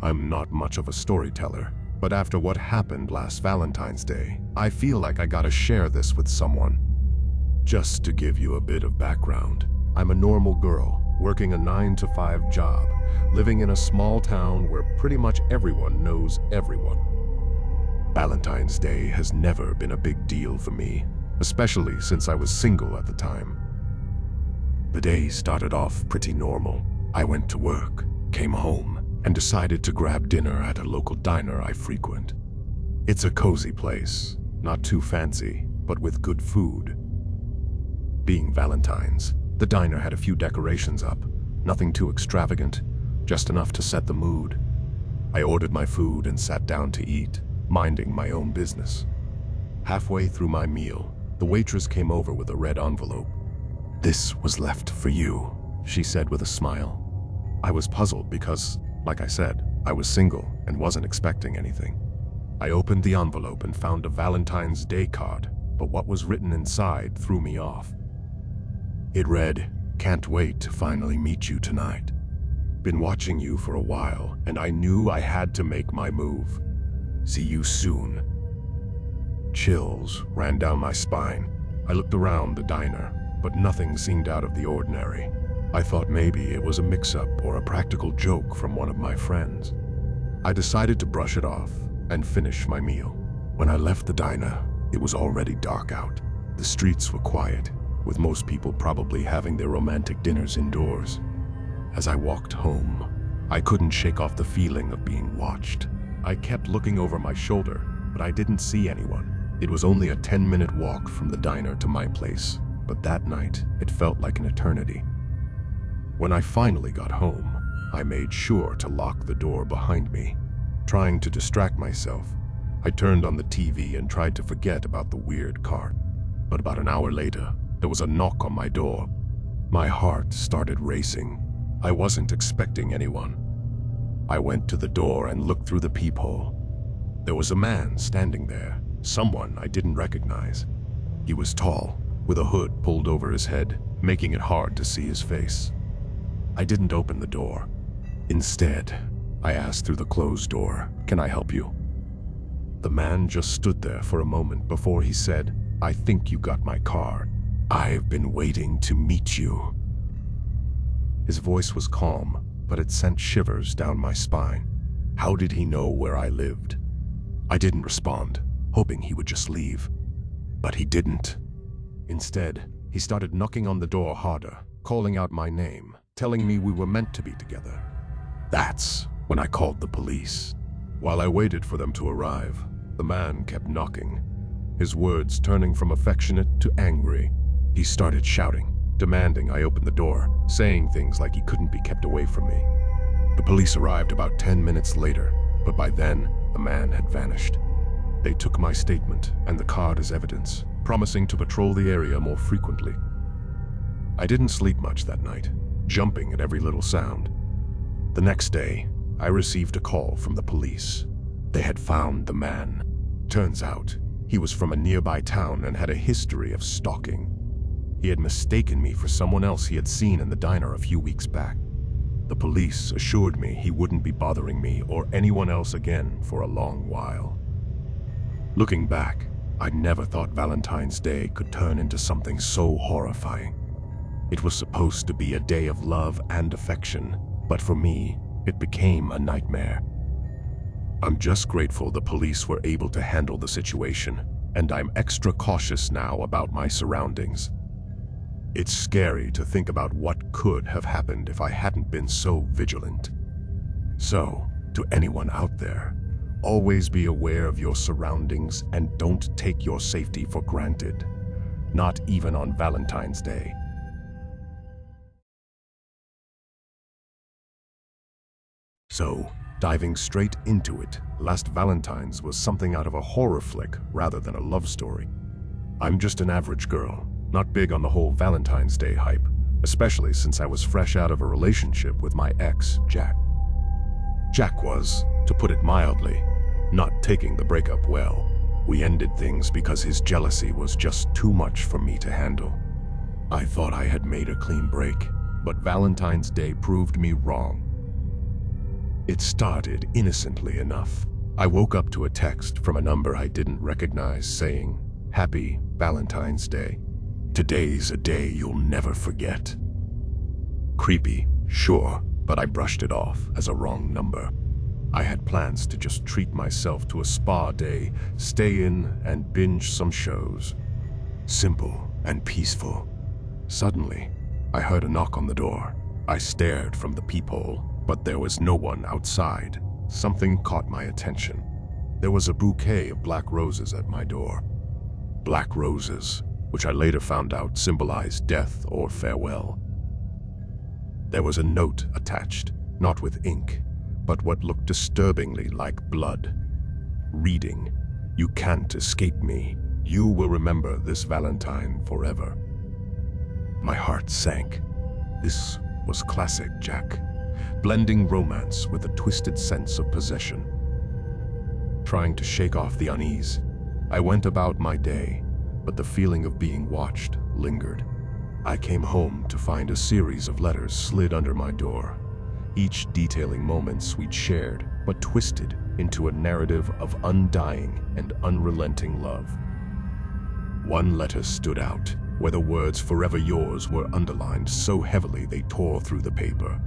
I'm not much of a storyteller, but after what happened last Valentine's Day, I feel like I gotta share this with someone. Just to give you a bit of background, I'm a normal girl, working a 9-to-5 job, living in a small town where pretty much everyone knows everyone. Valentine's Day has never been a big deal for me, especially since I was single at the time. The day started off pretty normal. I went to work, came home, and decided to grab dinner at a local diner I frequent. It's a cozy place, not too fancy, but with good food. Being Valentine's, the diner had a few decorations up, nothing too extravagant, just enough to set the mood. I ordered my food and sat down to eat, minding my own business. Halfway through my meal, the waitress came over with a red envelope. "This was left for you," she said with a smile. I was puzzled because, like I said, I was single and wasn't expecting anything. I opened the envelope and found a Valentine's Day card, but what was written inside threw me off. It read, "Can't wait to finally meet you tonight. Been watching you for a while, and I knew I had to make my move. See you soon." Chills ran down my spine. I looked around the diner, but nothing seemed out of the ordinary. I thought maybe it was a mix-up or a practical joke from one of my friends. I decided to brush it off and finish my meal. When I left the diner, it was already dark out. The streets were quiet, with most people probably having their romantic dinners indoors. As I walked home, I couldn't shake off the feeling of being watched. I kept looking over my shoulder, but I didn't see anyone. It was only a 10-minute walk from the diner to my place, but that night, it felt like an eternity. When I finally got home, I made sure to lock the door behind me. Trying to distract myself, I turned on the TV and tried to forget about the weird card. But about an hour later, there was a knock on my door. My heart started racing. I wasn't expecting anyone. I went to the door and looked through the peephole. There was a man standing there, someone I didn't recognize. He was tall, with a hood pulled over his head, making it hard to see his face. I didn't open the door. Instead, I asked through the closed door, "Can I help you?" The man just stood there for a moment before he said, "I think you got my card. I've been waiting to meet you." His voice was calm, but it sent shivers down my spine. How did he know where I lived? I didn't respond, hoping he would just leave. But he didn't. Instead, he started knocking on the door harder, calling out my name, telling me we were meant to be together. That's when I called the police. While I waited for them to arrive, the man kept knocking, his words turning from affectionate to angry. He started shouting, demanding I open the door, saying things like he couldn't be kept away from me. The police arrived about 10 minutes later, but by then, the man had vanished. They took my statement and the card as evidence, promising to patrol the area more frequently. I didn't sleep much that night, jumping at every little sound. The next day, I received a call from the police. They had found the man. Turns out, he was from a nearby town and had a history of stalking. He had mistaken me for someone else he had seen in the diner a few weeks back. The police assured me he wouldn't be bothering me or anyone else again for a long while. Looking back, I never thought Valentine's Day could turn into something so horrifying. It was supposed to be a day of love and affection, but for me, it became a nightmare. I'm just grateful the police were able to handle the situation, and I'm extra cautious now about my surroundings. It's scary to think about what could have happened if I hadn't been so vigilant. So, to anyone out there, always be aware of your surroundings and don't take your safety for granted, not even on Valentine's Day. So, diving straight into it, last Valentine's was something out of a horror flick rather than a love story. I'm just an average girl, not big on the whole Valentine's Day hype, especially since I was fresh out of a relationship with my ex, Jack. Jack was, to put it mildly, not taking the breakup well. We ended things because his jealousy was just too much for me to handle. I thought I had made a clean break, but Valentine's Day proved me wrong. It started innocently enough. I woke up to a text from a number I didn't recognize saying, "Happy Valentine's Day. Today's a day you'll never forget." Creepy, sure, but I brushed it off as a wrong number. I had plans to just treat myself to a spa day, stay in and binge some shows. Simple and peaceful. Suddenly, I heard a knock on the door. I stared from the peephole, but there was no one outside. Something caught my attention. There was a bouquet of black roses at my door. Black roses, which I later found out symbolized death or farewell. There was a note attached, not with ink, but what looked disturbingly like blood. Reading, "You can't escape me. You will remember this Valentine forever." My heart sank. This was classic Jack, blending romance with a twisted sense of possession. Trying to shake off the unease, I went about my day, but the feeling of being watched lingered. I came home to find a series of letters slid under my door, each detailing moments we'd shared, but twisted into a narrative of undying and unrelenting love. One letter stood out, where the words "forever yours" were underlined so heavily they tore through the paper.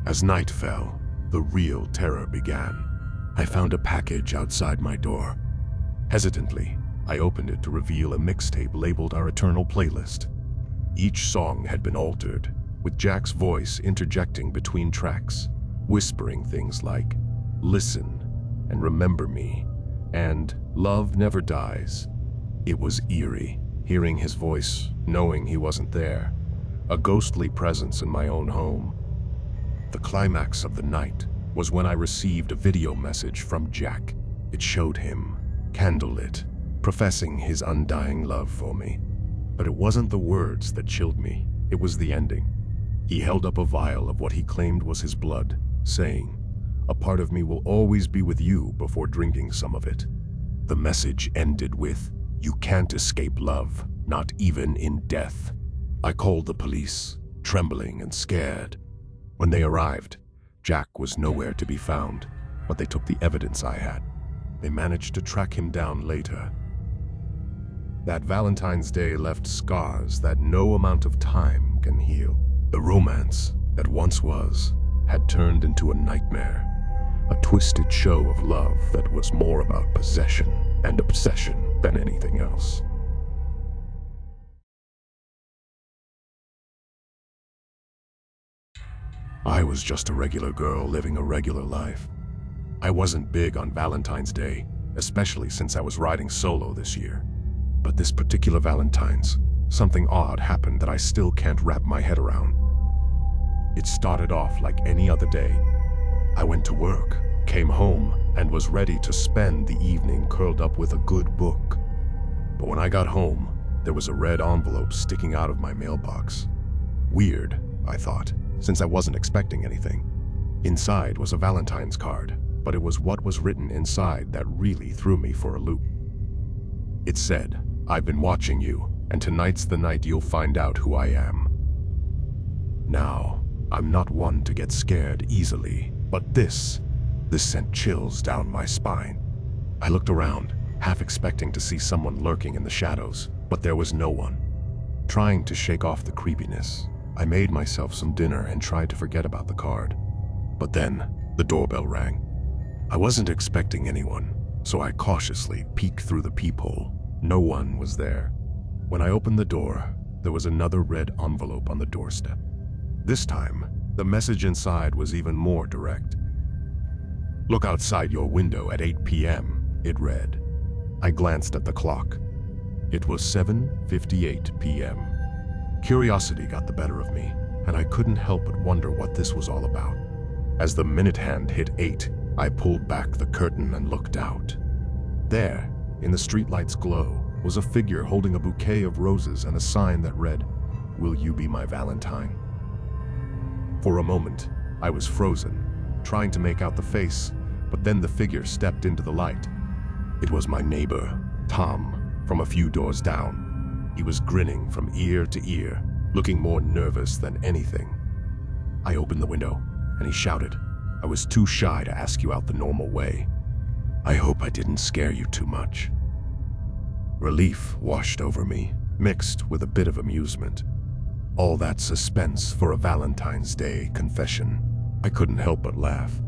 As night fell, the real terror began. I found a package outside my door. Hesitantly, I opened it to reveal a mixtape labeled Our Eternal Playlist. Each song had been altered, with Jack's voice interjecting between tracks, whispering things like, "Listen," and "Remember me," and "Love never dies." It was eerie, hearing his voice, knowing he wasn't there, a ghostly presence in my own home. The climax of the night was when I received a video message from Jack. It showed him, candlelit, professing his undying love for me. But it wasn't the words that chilled me, it was the ending. He held up a vial of what he claimed was his blood, saying, "A part of me will always be with you," before drinking some of it. The message ended with, "You can't escape love, not even in death." I called the police, trembling and scared. When they arrived, Jack was nowhere to be found, but they took the evidence I had. They managed to track him down later. That Valentine's Day left scars that no amount of time can heal. The romance that once was had turned into a nightmare, a twisted show of love that was more about possession and obsession than anything else. I was just a regular girl living a regular life. I wasn't big on Valentine's Day, especially since I was riding solo this year. But this particular Valentine's, something odd happened that I still can't wrap my head around. It started off like any other day. I went to work, came home, and was ready to spend the evening curled up with a good book. But when I got home, there was a red envelope sticking out of my mailbox. Weird, I thought, since I wasn't expecting anything. Inside was a Valentine's card, but it was what was written inside that really threw me for a loop. It said, "I've been watching you, and tonight's the night you'll find out who I am." Now, I'm not one to get scared easily, but this sent chills down my spine. I looked around, half expecting to see someone lurking in the shadows, but there was no one. Trying to shake off the creepiness, I made myself some dinner and tried to forget about the card. But then, the doorbell rang. I wasn't expecting anyone, so I cautiously peeked through the peephole. No one was there. When I opened the door, there was another red envelope on the doorstep. This time, the message inside was even more direct. "Look outside your window at 8 p.m., it read. I glanced at the clock. It was 7:58 p.m. Curiosity got the better of me, and I couldn't help but wonder what this was all about. As the minute hand hit 8, I pulled back the curtain and looked out. There, in the streetlight's glow, was a figure holding a bouquet of roses and a sign that read, "Will you be my Valentine?" For a moment, I was frozen, trying to make out the face, but then the figure stepped into the light. It was my neighbor, Tom, from a few doors down. He was grinning from ear to ear, looking more nervous than anything. I opened the window, and he shouted, I was too shy to ask you out the normal way. I hope I didn't scare you too much." Relief washed over me, mixed with a bit of amusement. All that suspense for a Valentine's Day confession. I couldn't help but laugh.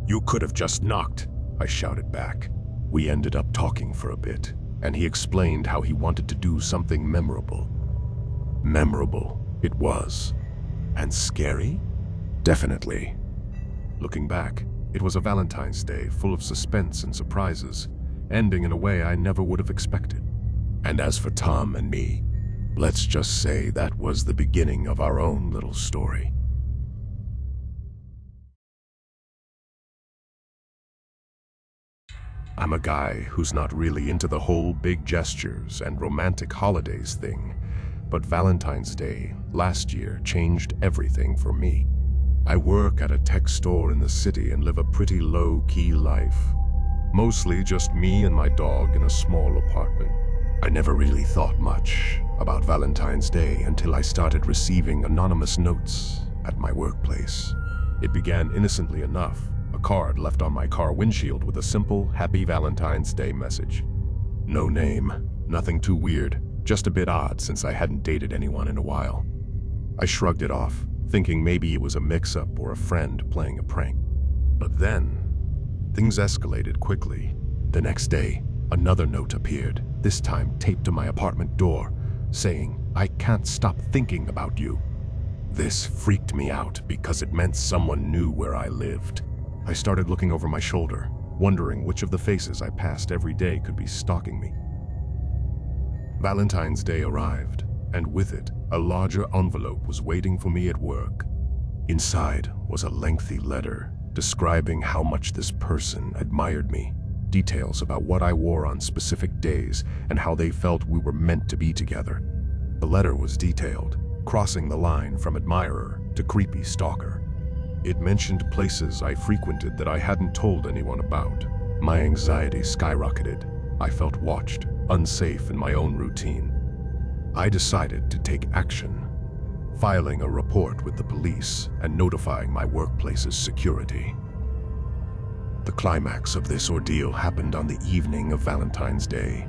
"You could have just knocked," I shouted back. We ended up talking for a bit, and he explained how he wanted to do something memorable. Memorable it was. And scary? Definitely. Looking back, it was a Valentine's Day full of suspense and surprises, ending in a way I never would have expected. And as for Tom and me, let's just say that was the beginning of our own little story. I'm a guy who's not really into the whole big gestures and romantic holidays thing, but Valentine's Day last year changed everything for me. I work at a tech store in the city and live a pretty low-key life. Mostly just me and my dog in a small apartment. I never really thought much about Valentine's Day until I started receiving anonymous notes at my workplace. It began innocently enough, a card left on my car windshield with a simple Happy Valentine's Day message. No name, nothing too weird, just a bit odd since I hadn't dated anyone in a while. I shrugged it off, thinking maybe it was a mix-up or a friend playing a prank. But then, things escalated quickly. The next day, another note appeared, this time taped to my apartment door, saying, "I can't stop thinking about you." This freaked me out because it meant someone knew where I lived. I started looking over my shoulder, wondering which of the faces I passed every day could be stalking me. Valentine's Day arrived, and with it, a larger envelope was waiting for me at work. Inside was a lengthy letter describing how much this person admired me, details about what I wore on specific days, and how they felt we were meant to be together. The letter was detailed, crossing the line from admirer to creepy stalker. It mentioned places I frequented that I hadn't told anyone about. My anxiety skyrocketed. I felt watched, unsafe in my own routine. I decided to take action, filing a report with the police and notifying my workplace's security. The climax of this ordeal happened on the evening of Valentine's Day.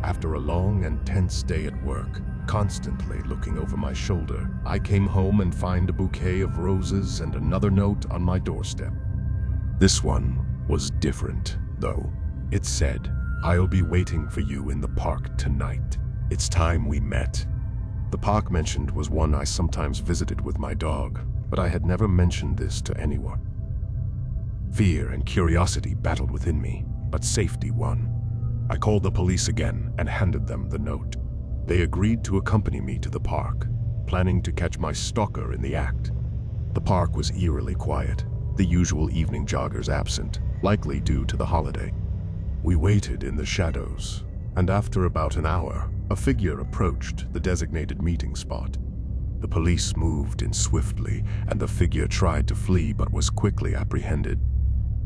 After a long and tense day at work, constantly looking over my shoulder, I came home and found a bouquet of roses and another note on my doorstep. This one was different, though. It said, "I'll be waiting for you in the park tonight. It's time we met." The park mentioned was one I sometimes visited with my dog, but I had never mentioned this to anyone. Fear and curiosity battled within me, but safety won. I called the police again and handed them the note. They agreed to accompany me to the park, planning to catch my stalker in the act. The park was eerily quiet, the usual evening joggers absent, likely due to the holiday. We waited in the shadows, and after about an hour, a figure approached the designated meeting spot. The police moved in swiftly, and the figure tried to flee but was quickly apprehended.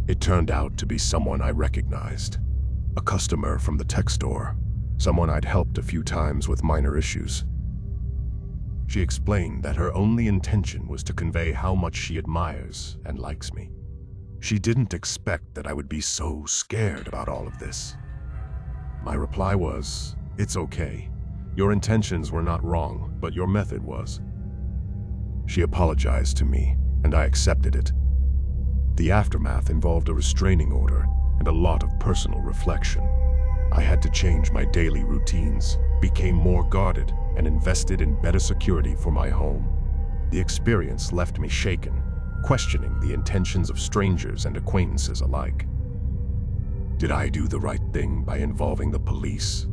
It turned out to be someone I recognized. A customer from the tech store, someone I'd helped a few times with minor issues. She explained that her only intention was to convey how much she admires and likes me. She didn't expect that I would be so scared about all of this. My reply was, "It's okay. Your intentions were not wrong, but your method was." She apologized to me, and I accepted it. The aftermath involved a restraining order and a lot of personal reflection. I had to change my daily routines, became more guarded, and invested in better security for my home. The experience left me shaken, questioning the intentions of strangers and acquaintances alike. Did I do the right thing by involving the police?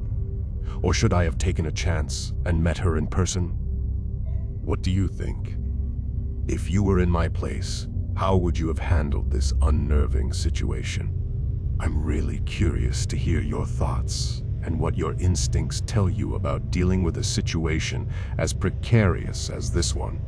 Or should I have taken a chance and met her in person? What do you think? If you were in my place, how would you have handled this unnerving situation? I'm really curious to hear your thoughts and what your instincts tell you about dealing with a situation as precarious as this one.